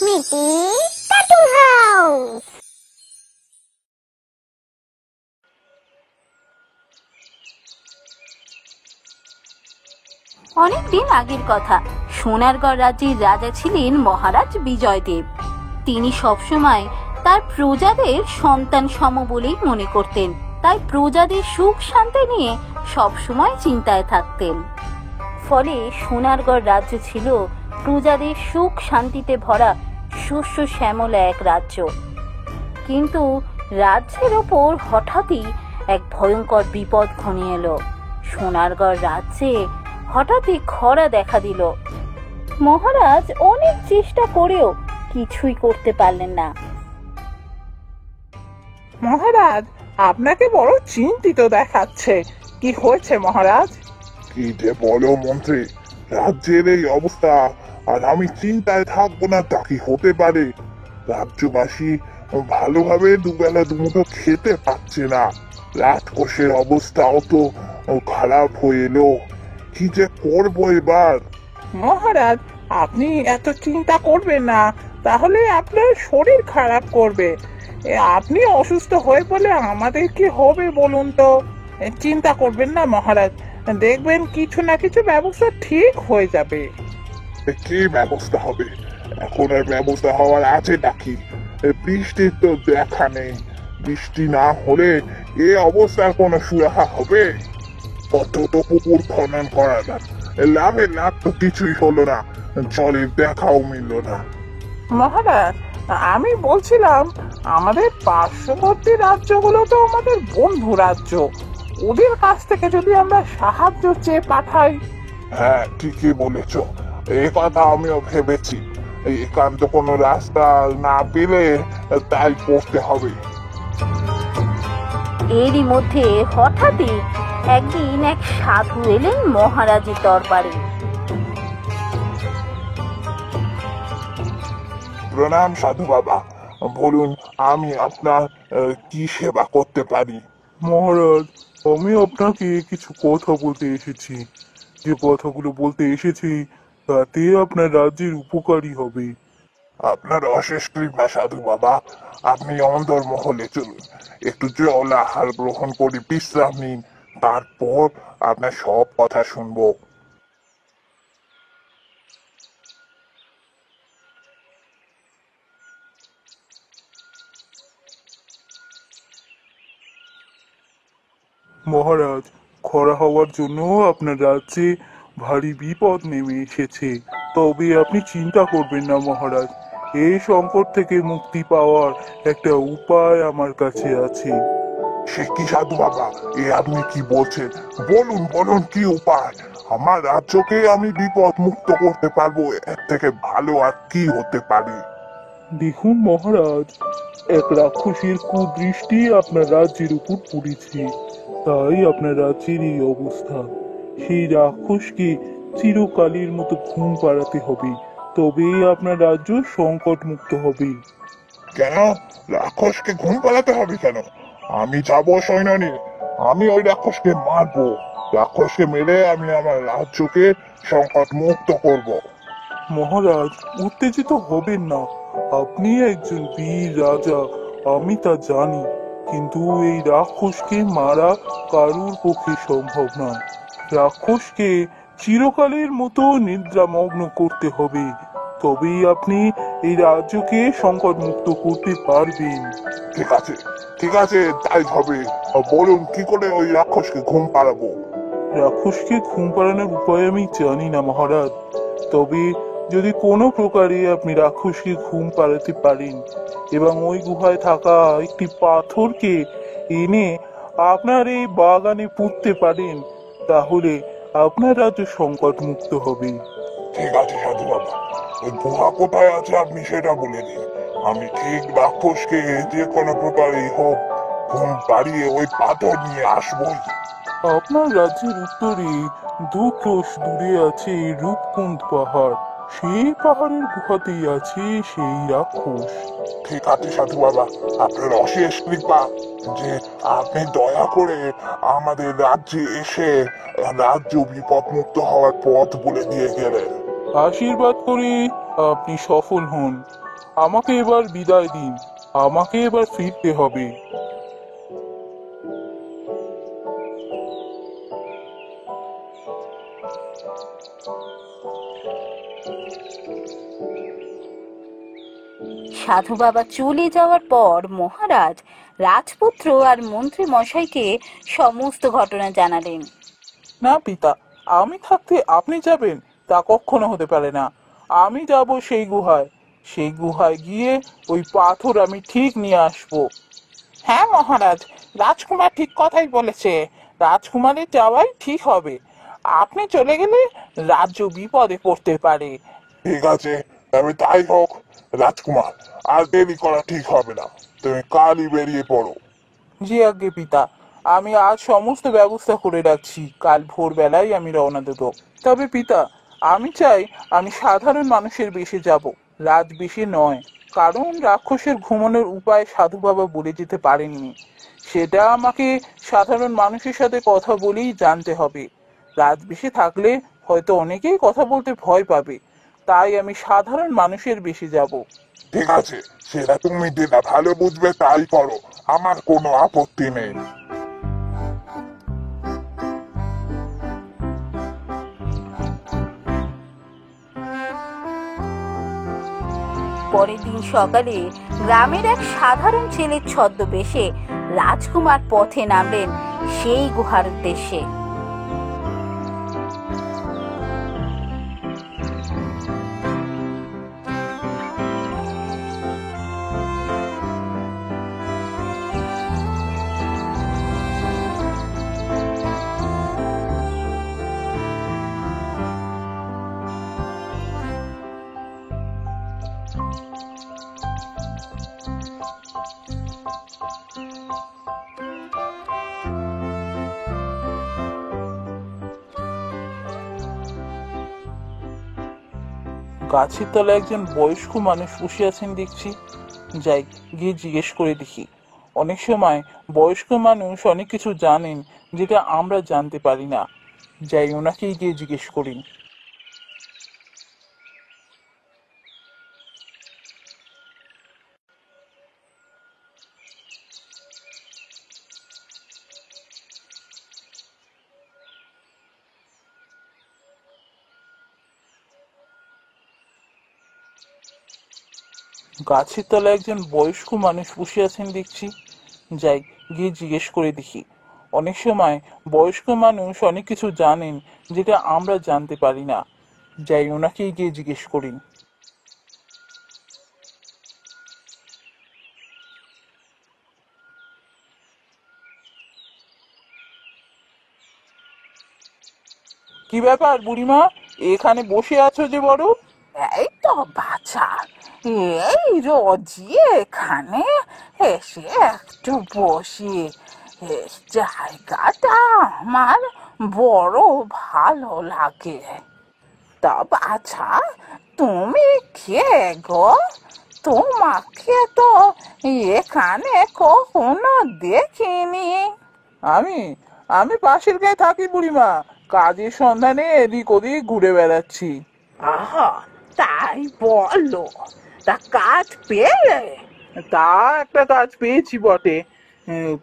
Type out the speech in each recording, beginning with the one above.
Mickey cartoon house. অনেকদিন আগের কথা। সোনারগড় রাজ্যের রাজা ছিলেন মহারাজ বিজয়দেব। তিনি সবসময় তার প্রজাদের সন্তান সম বলেই মনে করতেন, তাই প্রজাদের সুখ শান্তি নিয়ে সবসময় চিন্তায় থাকতেন। ফলে সোনারগড় রাজ্য ছিল প্রজাদের সুখ শান্তিতে ভরা শস্য শ্যামলা এক রাজ্য। কিন্তু রাজ্যের ওপর হঠাৎই এক ভয়ঙ্কর বিপদ ঘনিয়ে এলো। সোনারগড় রাজ্যে হঠাৎই খরা দেখা দিল। মহারাজ অনেক চেষ্টা করেও কিছুই করতে পারলেন না। মহারাজ, আপনাকে বড় চিন্তিত দেখাচ্ছে। কি হয়েছে মহারাজ? কি যে বলো মন্ত্রী, রাজ্যের এই অবস্থা আর আমি চিন্তায় থাকবো না তা কি হতে পারে? রাজ্যবাসী ভালোভাবে দুবেলা দুমুঠো খেতে পাচ্ছে না। রাজকোষের অবস্থাও তো খারাপ হয়ে এলো। কি যে করবো এবার? মহারাজ, আপনি এত চিন্তা করবেন না, তাহলে আপনার শরীর খারাপ করবে। আপনি অসুস্থ হয়ে পড়লে আমাদের কি হবে বলুন তো? চিন্তা করবেন না মহারাজ, দেখবেন কিছু না কিছু ব্যবস্থা ঠিক হয়ে যাবে। কি ব্যবস্থা হবে? এখন আর ব্যবস্থা হওয়ার আছে নাকি? বৃষ্টির তো দেখা নেই। বৃষ্টি না হলে এ অবস্থার কোনো সুরাহা হবে? কত তো পুকুর খনন করা না, লাভের লাভ তো কিছুই হলো না, জলের দেখাও মিলল না। মহারাজ, আমি বলছিলাম আমাদের পার্শ্ববর্তী রাজ্যগুলো তো আমাদের বন্ধু রাজ্য, ওদের কাছ থেকে যদি আমরা সাহায্য চেয়ে পাঠাই। হ্যাঁ, ঠিকই বলেছ। এই কথা আমিও ভেবেছি। একান্ত কোনো রাস্তা না পেলে তাই করতে হবে। এরই মধ্যে হঠাৎই একদিন এক সাধু এলেন মহারাজের দরবারে। প্রণাম সাধু বাবা, বলুন আমি আপনার কি সেবা করতে পারি? মহারাজ, আমি আপনাকে কিছু কথা বলতে এসেছি। যে কথাগুলো বলতে এসেছি তাতে আপনার রাজ্যের উপকারী হবে। আপনার অশেষ কৃপা সাধু বাবা। আপনি অন্দরমহলে চলুন, একটু জল আহার গ্রহণ করে বিশ্রাম নিন, তারপর আপনার সব কথা শুনবো। মহারাজ, খরা হওয়ার জন্য আপনার রাজ্যে ভারী বিপদ নেমে এসেছে। তবে আপনি চিন্তা করবেন না মহারাজ, এই সংকট থেকে মুক্তি পাওয়ার একটা উপায় আমার কাছে আছে। সে কি সাধু বাবা, এ আপনি কি বলছেন? বলুন বলুন, কি উপায়? আমার রাজ্যকে আমি বিপদ মুক্ত করতে পারবো, এর থেকে ভালো আর কি হতে পারে? দেখুন মহারাজ, এক রাক্ষসীর কুদৃষ্টি আপনার রাজ্যের উপর পড়েছে, তাই আপনার রাজ্যের এই অবস্থা। সেই রাক্ষসকে চিরকালের মতো ঘুম পাড়াতে হবে, তবেই আপনার রাজ্য সংকট মুক্ত হবে। কেন রাক্ষসকে ঘুম পালাতে হবে কেন? আমি যাবো সৈন্য, আমি ওই রাক্ষসকে মারবো। রাক্ষসকে মেরে আমি আমার রাজ্যকে সংকট মুক্ত করব। মহারাজ, উত্তেজিত হবেন না। আপনি একজন বীর রাজা, আমি তা জানি, কিন্তু এই রাক্ষসকে মারা কারুর পক্ষে সম্ভব না। রাক্ষসকে চিরকালের মতো নিদ্রামগ্ন করতে হবে, তবেই আপনি এই রাজ্যকে সংকট মুক্ত করতে পারবেন। ঠিক আছে, ঠিক আছে, তাই হবে। বলুন কি করে ওই রাক্ষসকে ঘুম পাড়াবো? রাক্ষসকে ঘুম পাড়ানোর উপায় আমি জানি না মহারাজ, তবে যদি কোনো প্রকারে আপনি রাক্ষসকে ঘুম পাড়াতে পারেন এবং ওই গুহায় থাকা একটি পাথরকে এনে আপনার এই বাগানে পুঁততে পারেন, তাহলে আপনার রাজ্য সংকট মুক্ত হবে। ঠিক আছে সাধু বাবা, ওই গুহা কোথায় আছে আপনি সেটা বলে দিন। আমি ঠিক রাক্ষসকে যে কোনো প্রকারেই হোক ঘুম পাড়িয়ে ওই পাথর নিয়ে আসবোই। আপনার রাজ্যের উত্তরে 2 ক্রোশ দূরে আছে রূপকুন্দ পাহাড়, সেই পাহাড়ের গুহাতেই আছে সেই রাক্ষস। ঠিক আছে সাধু বাবা, আপনার অশেষ কৃপা যে আপনি দয়া করে আমাদের রাজ্যে এসে রাজ্য বিপদ মুক্ত হওয়ার পথ বলে দিয়ে গেলেন। আশীর্বাদ করি আপনি সফল হন। আমাকে এবার বিদায় দিন, আমাকে এবার ফিরতে হবে। সাধু বাবা চলে যাওয়ার পর মহারাজ রাজপুত্র আর মন্ত্রী মশাইকে সমস্ত ঘটনা জানালেন। না পিতা, আমি থাকতে আপনি যাবেন তা কখনো হতে পারে না। আমি যাব সেই গুহায়, সেই গুহায় গিয়ে ওই পাথর আমি ঠিক নিয়ে আসবো। হ্যাঁ মহারাজ, রাজকুমার ঠিক কথাই বলেছে। রাজকুমারের যাওয়াই ঠিক হবে। আপনি চলে গেলে রাজ্য বিপদে পড়তে পারে। ঠিক আছে, তবে তাই হোক। রাজকুমার, আর দেরি করা ঠিক হবে না, তুমি কালই বেরিয়ে পড়ো। জি আজ্ঞে পিতা, আমি আজ সমস্ত ব্যবস্থা করে রাখছি, কাল ভোরবেলায় আমি রওনা দেব। তবে পিতা, আমি চাই আমি সাধারণ মানুষের বেশে যাব, রাজবেশে নয়। কারণ রাক্ষসের ঘুমানোর উপায় সাধু বাবা বলে যেতে পারেননি, সেটা আমাকে সাধারণ মানুষের সাথে কথা বলেই জানতে হবে। রাজবেশে থাকলে হয়তো অনেকেই কথা বলতে ভয় পাবে, তাই আমি সাধারণ মানুষের বেশে যাব। ঠিক আছে, সেটা তুমি যেটা ভালো বুঝবে তাই করো, আমার কোনো আপত্তি নেই। পরের দিন সকালে গ্রামের এক সাধারণ ছেলের ছদ্মবেশে রাজকুমার পথে নামলেন সেই গুহার উদ্দেশ্যে। গাছের তলায় একজন বয়স্ক মানুষ বসে আছেন দেখছি, যাই গিয়ে জিজ্ঞেস করে দেখি। অনেক সময় বয়স্ক মানুষ অনেক কিছু জানেন যেটা আমরা জানতে পারি না। যাই ওনাকেই গিয়ে জিজ্ঞেস করি। গাছের তলায় একজন বয়স্ক মানুষ বসে আছেন দেখছি, যাই গিয়ে জিজ্ঞেস করে দেখি। অনেক সময় বয়স্ক মানুষ অনেক কিছু জানেন যেটা আমরা জানতে পারি না। যাই ওনাকেই গিয়ে জিজ্ঞেস করি। কি ব্যাপার বুড়িমা, এখানে বসে আছো যে বড়? এই তো বাছা, এই রোজই এখানে এসে একটু বসি। এই জায়গাটা আমার বড় ভালো লাগে। তা বাছা, তুমি কে গো? তোমাকে তো এখানে কখনো দেখিনি। আমি আমি পাশের গায়ে থাকি বুড়িমা, কাজের সন্ধানে এদিক ওদিক ঘুরে বেড়াচ্ছি। আহা, তাই বলো? তা কাজ পেলে? তা একটা কাজ পেয়েছি বটে,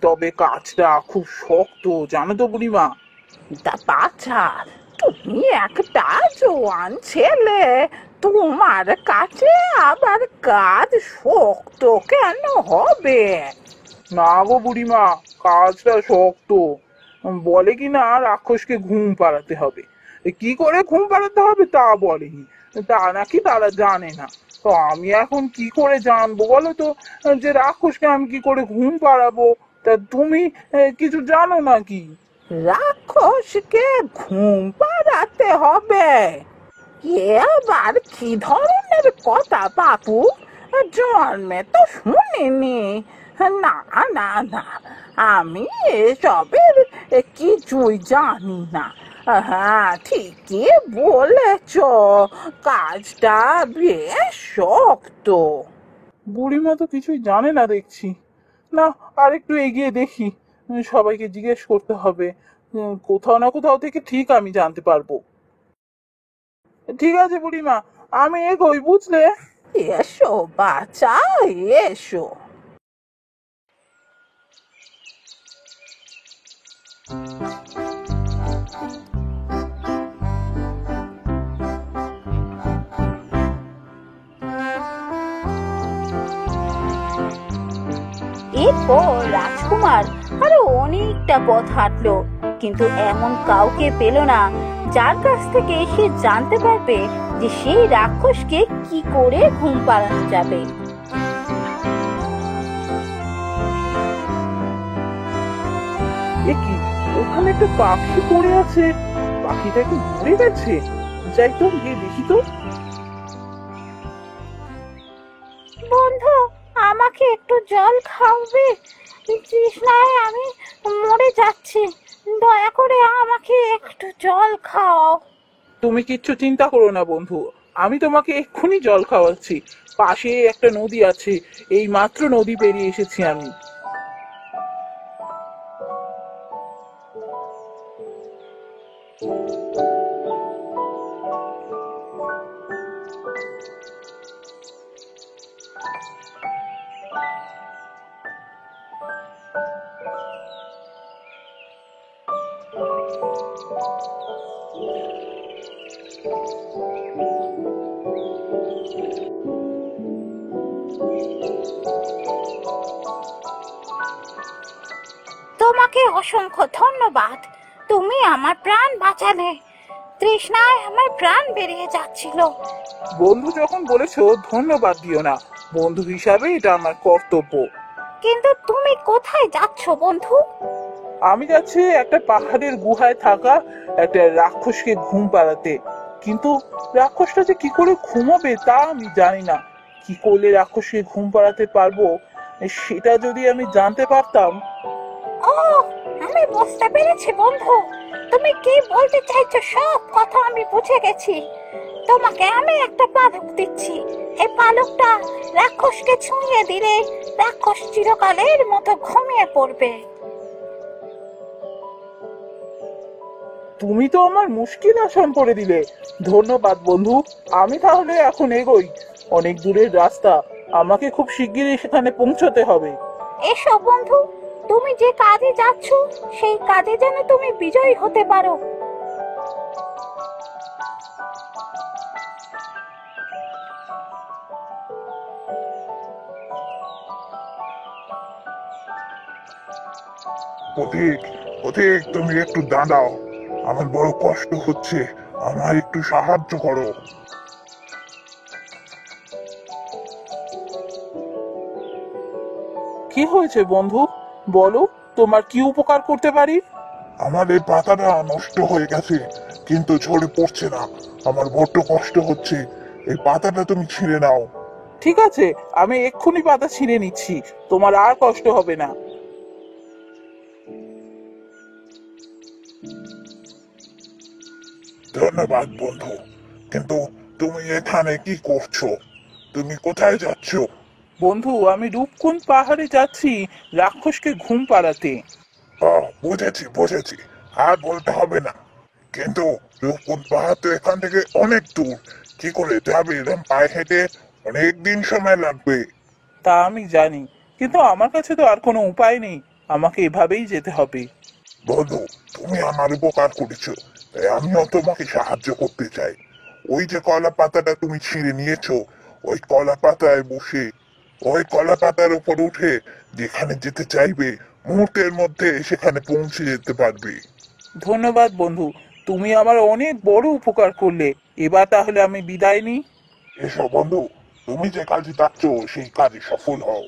তবে কাজটা খুব শক্ত জানো তো বুড়িমা। তা বাছা, তুমি একটা জোয়ান ছেলে, তোমার কাছে আবার কাজ শক্ত কেন হবে? না গো বুড়িমা, কাজটা শক্ত। বলে কি না রাক্ষসকে ঘুম পাড়াতে হবে। কি করে ঘুম পাড়াতে হবে তা বলেনি, তা নাকি তারা জানে না। তো আমি এখন কি করে জানবো বলো তো, যে রাক্ষসকে আমি কি করে ঘুম পাড়াবো? তা তুমি কিছু জানো নাকি? রাক্ষসকে ঘুম পাড়াতে হবে? এ আবার কি ধরনের কথা বাপু? জন্মে তো শুনিনি। না না না, আমি এসবের কিছুই জানি না। হ্যাঁ, ঠিকই বলেছ, কাজটা বেশ শক্ত। বুড়িমা তো কিছুই জানে না দেখছি। না, আর একটু এগিয়ে দেখি, সবাইকে জিজ্ঞেস করতে হবে। কোথাও না কোথাও থেকে ঠিক আমি জানতে পারবো। ঠিক আছে বুড়িমা, আমি এগোই বুঝলে। এসো বাচ্চা, এসো। এরপর রাজকুমার আরো অনেকটা পথ হাঁটলো, কিন্তু এমন কাউকে পেল না যার কাছ থেকে সে জানতে পারবে যে সেই রাক্ষসকে কি করে ঘুম পাড়ানো যাবে। এ কি, ওখানে একটা পাখি পড়ে আছে। পাখিটা কি মরে গেছে? যাই তো গিয়ে দেখি তো। বন্ধু, আমাকে একটু জল খাওয়াবে? তৃষ্ণায় আমি মরে যাচ্ছি, দয়া করে আমাকে একটু জল খাও। তুমি কিচ্ছু চিন্তা করো না বন্ধু, আমি তোমাকে এক্ষুনি জল খাওয়াচ্ছি। পাশে একটা নদী আছে, এই মাত্র নদী পেরিয়ে এসেছি আমি। তোমাকে অসংখ্য ধন্যবাদ, তুমি আমার প্রাণ বাঁচালে। তৃষ্ণায় আমার প্রাণ বেরিয়ে যাচ্ছিল। বন্ধু যখন বলেছো ধন্যবাদ দিও না, বন্ধু হিসাবে এটা আমার কর্তব্য। কিন্তু তুমি কোথায় যাচ্ছ বন্ধু? আমি যাচ্ছি একটা পাহাড়ের গুহায় থাকা একটা রাক্ষসকে ঘুম পাড়াতে। কিন্তু রাক্ষসটা যে কি করে ঘুমাবে তা আমি জানি না। কি করলে রাক্ষসকে ঘুম পাড়াতে পারবো সেটা যদি আমি জানতে পারতাম। ও, আমি বুঝতে পেরেছি বন্ধু, তুমি কি বলতে চাইছো সব কথা আমি বুঝে গেছি। তোমাকে আমি একটা পালক দিচ্ছি, এই পালকটা রাক্ষসকে ছুঁয়ে দিলে রাক্ষস চিরকালের মতো ঘুমিয়ে পড়বে। তুমি তো আমার মুশকিল আসান করে দিলে। ধন্যবাদ বন্ধু, আমি তাহলে এখন এগোই। অনেক দূরের রাস্তা, আমাকে খুব শিগগিরই সেখানে পৌঁছতে হবে। এসো বন্ধু, তুমি যে কাজে যাচ্ছ সেই কাজে যেন তুমি বিজয়ী হতে পারো। পথিক, পথিক, তুমি একটু দাঁড়াও, আমার বড় কষ্ট হচ্ছে, আমায় একটু সাহায্য করো। কি হয়েছে বন্ধু, বলো, তোমার কি উপকার করতে পারি? আমার এই পাতাটা নষ্ট হয়ে গেছে, কিন্তু ঝরে পড়ছে না। আমার বড্ড কষ্ট হচ্ছে, এই পাতাটা তুমি ছিঁড়ে নাও। ঠিক আছে, আমি এক্ষুনি পাতা ছিঁড়ে নিচ্ছি, তোমার আর কষ্ট হবে না। ধন্যবাদ বন্ধু, কিন্তু তুমি এখানে কি করছো? তুমি কোথায় যাচ্ছ? বন্ধু, আমি রূপকুঞ্জ পাহাড়ে যাচ্ছি রাক্ষসকে ঘুম পাড়াতে। বুঝেছি বুঝেছি, আর বলতে হবে না। কিন্তু রূপকুঞ্জ পাহাড় তো এখান থেকে অনেক দূর, কি করে যাবে? এরকম পায়ে হেঁটে অনেক দিন সময় লাগবে। তা আমি জানি, কিন্তু আমার কাছে তো আর কোনো উপায় নেই, আমাকে এভাবেই যেতে হবে। বন্ধু, তুমি আমার উপকার করেছো, তাই আমিও তোমাকে সাহায্য করতে চাই। ওই যে কলা পাতাটা তুমি ছিঁড়ে নিয়েছো, ওই কলা পাতায় বসে, ওই কলা পাতার উপর উঠে যেখানে যেতে চাইবে মুহূর্তের মধ্যে সেখানে পৌঁছে যেতে পারবে। ধন্যবাদ বন্ধু, তুমি আমার অনেক বড় উপকার করলে। এবার তাহলে আমি বিদায় নিই। এসো বন্ধু, তুমি যে কাজে যাচ্ছ সেই কাজে সফল হও।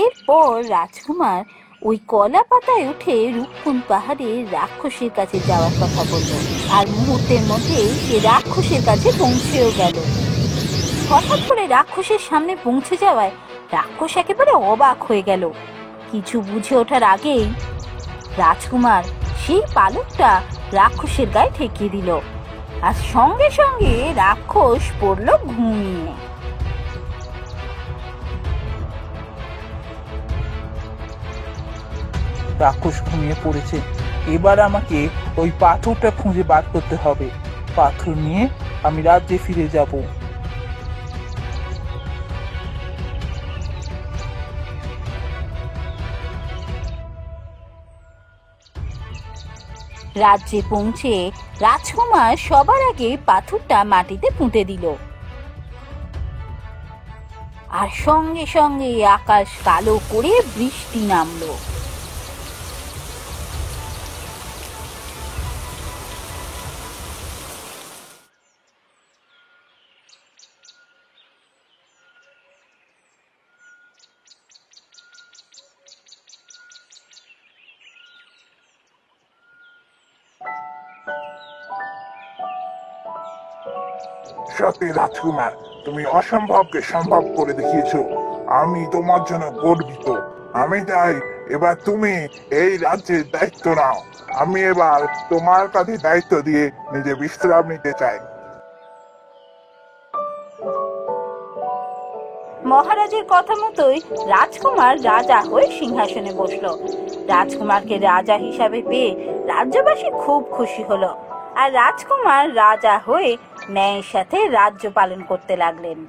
এরপর রাজকুমার ওই কলা পাতায় উঠে রূপকুঞ্জ পাহাড়ে রাক্ষসের কাছে যাওয়ার কথা বলল, আর মুহূর্তের মধ্যে সে রাক্ষসের কাছে পৌঁছেও গেল। হঠাৎ করে রাক্ষসের সামনে পৌঁছে যাওয়ায় রাক্ষস একেবারে অবাক হয়ে গেল। কিছু বুঝে ওঠার আগেই রাজকুমার সেই পালকটা রাক্ষসের গায়ে ঠেকিয়ে দিল, আর সঙ্গে সঙ্গে রাক্ষস পড়ল ঘুমিয়ে। রাক্ষস ঘুমিয়ে পড়েছে, এবার আমাকে ওই পাথরটা খুঁজে বার করতে হবে। পাথর নিয়ে আমি রাজ্যে ফিরে যাব। রাজ্যে পৌঁছে রাজকুমার সবার আগে পাথরটা মাটিতে পুঁতে দিল, আর সঙ্গে সঙ্গে আকাশ কালো করে বৃষ্টি নামলো। সত্যি রাজকুমার, তুমি অসম্ভবকে সম্ভব করে দেখিয়েছো। আমি তোমার জন্য গর্বিত। আমি চাই এবার তুমি এই রাজ্যের দায়িত্ব নাও। আমি এবার তোমার কাছে দায়িত্ব দিয়ে নিজে বিশ্রাম নিতে চাই। মহারাজের কথা মতোই রাজকুমার রাজা হয়ে সিংহাসনে বসলো। রাজকুমারকে রাজা হিসাবে পেয়ে রাজ্যবাসী খুব খুশি হলো, আর রাজকুমার রাজা হয়ে ন্যায়ের সাথে রাজ্য পালন করতে লাগলেন।